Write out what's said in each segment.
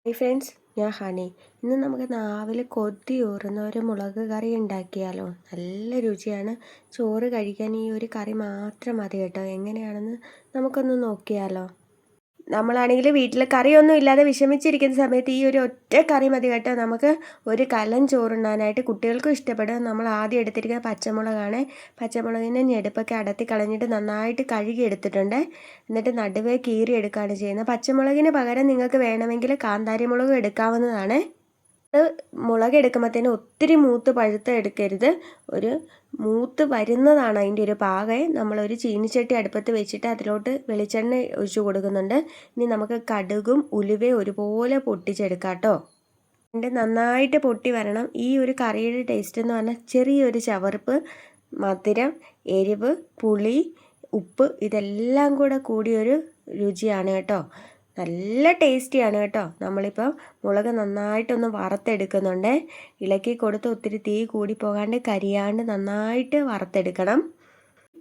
Hi friends, ഞാൻ honey. ഇന്ന് നമുക്ക് നാവിൽ കൊതിയൂറുന്ന ഒരു മുളക് കറി ഉണ്ടാക്കിയാലോ? നല്ല രുചിയാണ്. ചോറ് കഴിക്കാൻ ഈ ഒരു കറി മാത്രം മതി കേട്ടോ. എങ്ങനെയാണെന്ന് നമുക്കൊന്ന് നോക്കിയാലോ? നമ്മളാണെങ്കിൽ വീട്ടിൽ കറിയൊന്നും ഇല്ലാതെ വിഷമിച്ചിരിക്കുന്ന സമയത്ത് ഈ ഒരു ഒറ്റ കറി മതി കേട്ടോ. നമുക്ക് ഒരു കലം ചോറുണ്ണാനായിട്ട് കുട്ടികൾക്കും ഇഷ്ടപ്പെടും. നമ്മൾ ആദ്യം എടുത്തിരിക്കുന്ന പച്ചമുളകാണ്. പച്ചമുളകിൻ്റെ ഞെടുപ്പൊക്കെ അടത്തി കളഞ്ഞിട്ട് നന്നായിട്ട് കഴുകി എടുത്തിട്ടുണ്ട്. എന്നിട്ട് നടുവേ കീറി എടുക്കുകയാണ് ചെയ്യുന്നത്. പച്ചമുളകിന് പകരം നിങ്ങൾക്ക് വേണമെങ്കിൽ കാന്താരി മുളകും എടുക്കാവുന്നതാണ്. മുളക് എടുക്കുമ്പോഴത്തേനും ഒത്തിരി മൂത്ത് പഴുത്ത് എടുക്കരുത്. ഒരു മൂത്ത് വരുന്നതാണ് അതിൻ്റെ ഒരു പാകം. നമ്മളൊരു ചീനിച്ചട്ടി അടുപ്പത്ത് വെച്ചിട്ട് അതിലോട്ട് വെളിച്ചെണ്ണ ഒഴിച്ച് കൊടുക്കുന്നുണ്ട്. ഇനി നമുക്ക് കടുകും ഉലുവയും ഒരുപോലെ പൊട്ടിച്ചെടുക്കാം കേട്ടോ. നന്നായിട്ട് പൊട്ടി വരണം. ഈ ഒരു കറിയുടെ ടേസ്റ്റ് എന്ന് പറഞ്ഞാൽ ചെറിയൊരു ചവർപ്പ്, മധുരം, എരിവ്, പുളി, ഉപ്പ് ഇതെല്ലാം കൂടെ കൂടിയൊരു രുചിയാണ് കേട്ടോ. നല്ല ടേസ്റ്റിയാണ് കേട്ടോ. നമ്മളിപ്പോൾ മുളക് നന്നായിട്ടൊന്ന് വറുത്തെടുക്കുന്നുണ്ട്. ഇളക്കി കൊടുത്ത് ഒത്തിരി തീ കൂടി പോകാണ്ട് കരിയാണ്ട് നന്നായിട്ട് വറുത്തെടുക്കണം.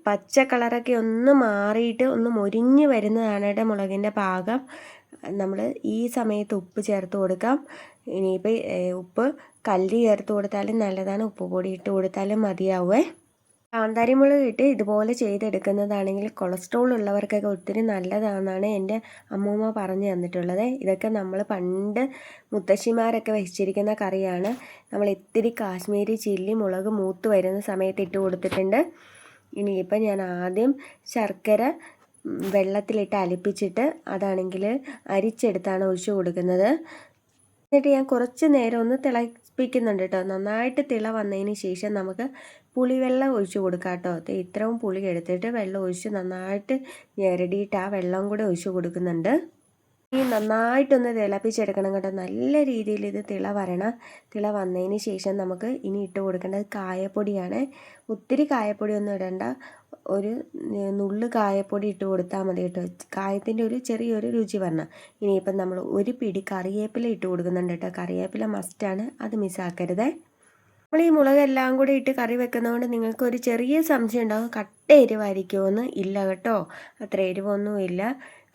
പച്ച കളറൊക്കെ ഒന്ന് മാറിയിട്ട് ഒന്ന് മൊരിഞ്ഞ് വരുന്നതാണ് കേട്ടോ മുളകിൻ്റെ പാകം. നമ്മൾ ഈ സമയത്ത് ഉപ്പ് ചേർത്ത് കൊടുക്കാം. ഇനിയിപ്പോൾ ഉപ്പ് കല്ല് ചേർത്ത് കൊടുത്താലും നല്ലതാണ്, ഉപ്പ് പൊടി ഇട്ട് കൊടുത്താലും മതിയാവേ. കാന്താരി മുളക് ഇട്ട് ഇതുപോലെ ചെയ്തെടുക്കുന്നതാണെങ്കിൽ കൊളസ്ട്രോൾ ഉള്ളവർക്കൊക്കെ ഒത്തിരി നല്ലതാണെന്നാണ് എൻ്റെ അമ്മൂമ്മ പറഞ്ഞു തന്നിട്ടുള്ളത്. ഇതൊക്കെ നമ്മൾ പണ്ട് മുത്തശ്ശിമാരൊക്കെ വെച്ചിരിക്കുന്ന കറിയാണ്. നമ്മൾ ഇത്തിരി കാശ്മീരി ചില്ലി മുളക് മൂത്ത് വരുന്ന സമയത്ത് ഇട്ട് കൊടുത്തിട്ടുണ്ട്. ഇനിയിപ്പോൾ ഞാൻ ആദ്യം ശർക്കര വെള്ളത്തിലിട്ട് അലിപ്പിച്ചിട്ട് അതാണെങ്കിൽ അരിച്ചെടുത്താണ് ഒഴിച്ചു കൊടുക്കുന്നത്. എന്നിട്ട് ഞാൻ കുറച്ച് നേരം ഒന്ന് തിളപ്പിക്കുന്നുണ്ട് കേട്ടോ. നന്നായിട്ട് തിള വന്നതിന് ശേഷം നമുക്ക് പുളിവെള്ളം ഒഴിച്ച് കൊടുക്കാം കേട്ടോ. ഇത്രയും പുളി എടുത്തിട്ട് വെള്ളം ഒഴിച്ച് നന്നായിട്ട് ഞെരടിയിട്ട് ആ വെള്ളം കൂടെ ഒഴിച്ച് കൊടുക്കുന്നുണ്ട്. ഈ നന്നായിട്ടൊന്ന് തിളപ്പിച്ചെടുക്കണം കേട്ടോ. നല്ല രീതിയിൽ ഇത് തിള വരണം. തിള വന്നതിന് ശേഷം നമുക്ക് ഇനി ഇട്ട് കൊടുക്കേണ്ടത് കായപ്പൊടിയാണ്. ഒത്തിരി കായപ്പൊടിയൊന്നും ഇടണ്ട. ഒരു നുള്ള് കായപ്പൊടി ഇട്ട് കൊടുത്താൽ മതി കേട്ടോ. കായത്തിൻ്റെ ഒരു ചെറിയൊരു രുചി വരണം. ഇനിയിപ്പം നമ്മൾ ഒരു പിടി കറിവേപ്പില ഇട്ട് കൊടുക്കുന്നുണ്ട് കേട്ടോ. കറിവേപ്പില മസ്റ്റാണ്, അത് മിസ്സാക്കരുത്. നമ്മൾ ഈ മുളകെല്ലാം കൂടി ഇട്ട് കറി വെക്കുന്നതുകൊണ്ട് നിങ്ങൾക്ക് ഒരു ചെറിയ സംശയം ഉണ്ടാകും, കട്ട എരിവായിരിക്കുമെന്ന്. ഇല്ല കേട്ടോ, അത്ര എരിവൊന്നും ഇല്ല.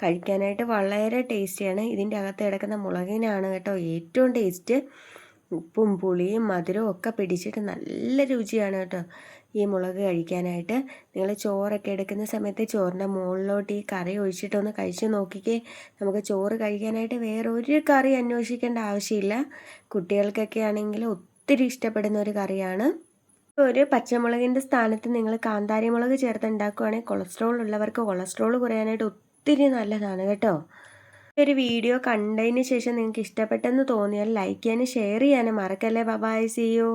കഴിക്കാനായിട്ട് വളരെ ടേസ്റ്റിയാണ്. ഇതിൻ്റെ അകത്ത് കിടക്കുന്ന മുളകിനാണ് കേട്ടോ ഏറ്റവും ടേസ്റ്റ്. ഉപ്പും പുളിയും മധുരവും ഒക്കെ പിടിച്ചിട്ട് നല്ല രുചിയാണ് കേട്ടോ ഈ മുളക് കഴിക്കാനായിട്ട്. നിങ്ങൾ ചോറൊക്കെ എടുക്കുന്ന സമയത്ത് ചോറിൻ്റെ മുകളിലോട്ട് ഈ കറി ഒഴിച്ചിട്ടൊന്ന് കഴിച്ച് നോക്കിക്കേ. നമുക്ക് ചോറ് കഴിക്കാനായിട്ട് വേറെ ഒരു കറി അന്വേഷിക്കേണ്ട ആവശ്യമില്ല. കുട്ടികൾക്കൊക്കെ ആണെങ്കിൽ ഒത്തിരി ഇഷ്ടപ്പെടുന്ന ഒരു കറിയാണ്. ഒരു പച്ചമുളകിൻ്റെ സ്ഥാനത്ത് നിങ്ങൾ കാന്താരി മുളക് ചേർത്ത് ഉണ്ടാക്കുകയാണെങ്കിൽ കൊളസ്ട്രോൾ ഉള്ളവർക്ക് കൊളസ്ട്രോൾ കുറയാനായിട്ട് ഒത്തിരി നല്ലതാണ് കേട്ടോ. ഒരു വീഡിയോ കണ്ടതിന് ശേഷം നിങ്ങൾക്ക് ഇഷ്ടപ്പെട്ടെന്ന് തോന്നിയാൽ ലൈക്ക് ചെയ്യാനും ഷെയർ ചെയ്യാനും മറക്കല്ലേ. Bye, see U.